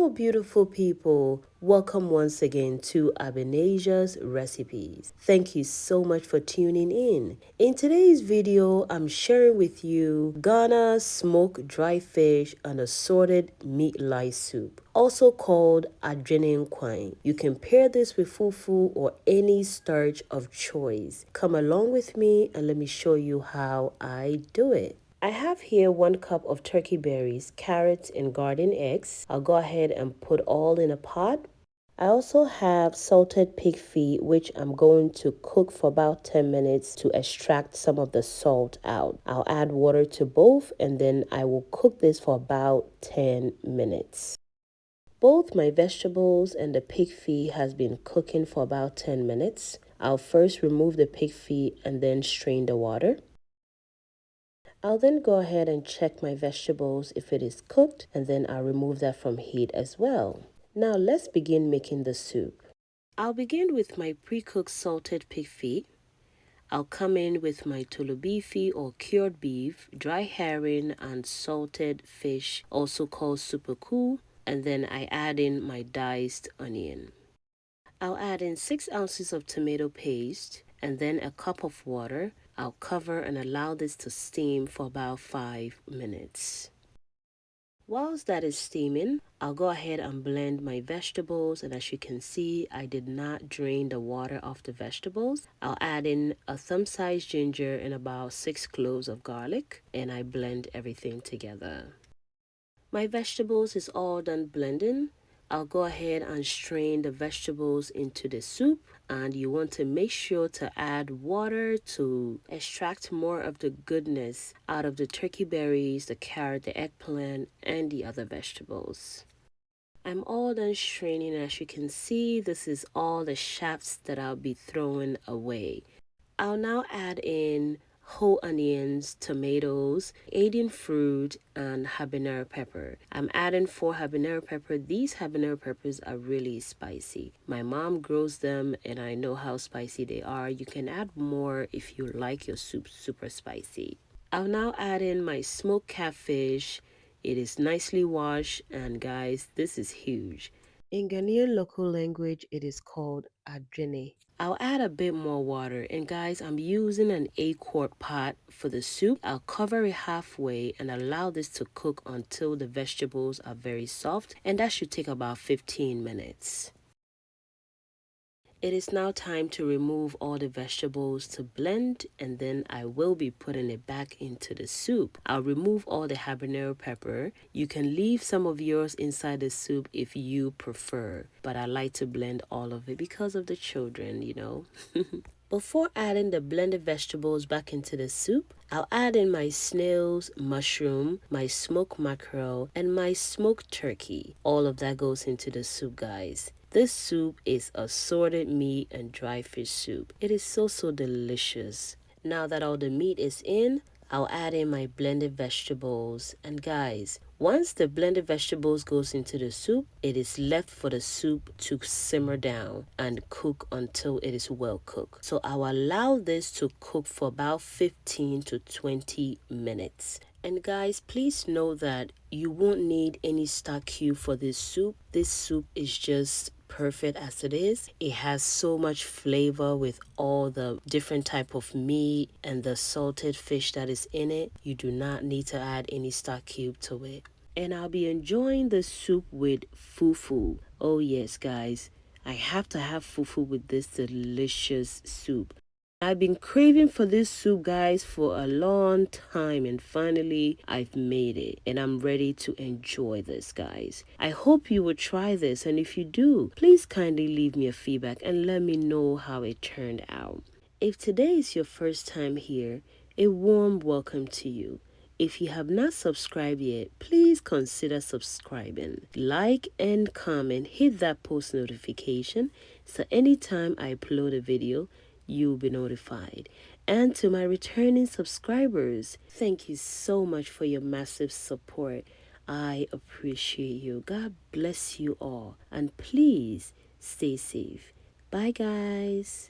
Hello beautiful people, welcome once again to Abeneja's Recipes. Thank you so much for tuning in. In today's video, I'm sharing with you Ghana smoked dry fish and assorted meat lice soup, also called Adwene. You can pair this with fufu or any starch of choice. Come along with me and let me show you how I do it. I have here 1 cup of turkey berries, carrots, and garden eggs. I'll go ahead and put all in a pot. I also have salted pig feet, which I'm going to cook for about 10 minutes to extract some of the salt out. I'll add water to both and then I will cook this for about 10 minutes. Both my vegetables and the pig feet has been cooking for about 10 minutes. I'll first remove the pig feet and then strain the water. I'll then go ahead and check my vegetables if it is cooked, and then I'll remove that from heat as well. Now let's begin making the soup. I'll begin with my pre-cooked salted pig feet. I'll come in with my tulubifi or cured beef, dry herring, and salted fish, also called Superku, and then I add in my diced onion. I'll add in 6 ounces of tomato paste and then a cup of water. I'll cover and allow this to steam for about 5 minutes. Whilst that is steaming, I'll go ahead and blend my vegetables, and as you can see, I did not drain the water off the vegetables. I'll add in a thumb-sized ginger and about 6 cloves of garlic, and I blend everything together. My vegetables is all done blending. I'll go ahead and strain the vegetables into the soup, and you want to make sure to add water to extract more of the goodness out of the turkey berries, the carrot, the eggplant, and the other vegetables. I'm all done straining. As you can see, this is all the shafts that I'll be throwing away. I'll now add in whole onions, tomatoes, Aiden fruit, and habanero pepper. I'm adding 4 habanero pepper. These habanero peppers are really spicy. My mom grows them and I know how spicy they are. You can add more if you like your soup super spicy. I'll now add in my smoked catfish. It is nicely washed, and guys, this is huge. In Ghanaian local language, it is called Adwene. I'll add a bit more water, and guys, I'm using an 8-quart pot for the soup. I'll cover it halfway and allow this to cook until the vegetables are very soft, and that should take about 15 minutes. It is now time to remove all the vegetables to blend, and then I will be putting it back into the soup. I'll remove all the habanero pepper. You can leave some of yours inside the soup if you prefer, but I like to blend all of it because of the children, you know. Before adding the blended vegetables back into the soup, I'll add in my snails, mushroom, my smoked mackerel, and my smoked turkey. All of that goes into the soup, guys. This soup is assorted meat and dry fish soup. It is so delicious. Now that all the meat is in, I'll add in my blended vegetables. And guys, once the blended vegetables goes into the soup, it is left for the soup to simmer down and cook until it is well cooked. So I'll allow this to cook for about 15 to 20 minutes. And guys, please know that you won't need any stock cube for this soup. This soup is just perfect as it is. It has so much flavor with all the different type of meat and the salted fish that is in it. You do not need to add any stock cube to it. And I'll be enjoying the soup with fufu. Oh yes, guys, I have to have fufu with this delicious soup. I've been craving for this soup, guys, for a long time, and finally I've made it and I'm ready to enjoy this, guys. I hope you will try this, and if you do, please kindly leave me a feedback and let me know how it turned out. If today is your first time here, a warm welcome to you. If you have not subscribed yet, please consider subscribing. Like and comment, hit that post notification so anytime I upload a video, you'll be notified. And to my returning subscribers, thank you so much for your massive support. I appreciate you. God bless you all. And please stay safe. Bye, guys.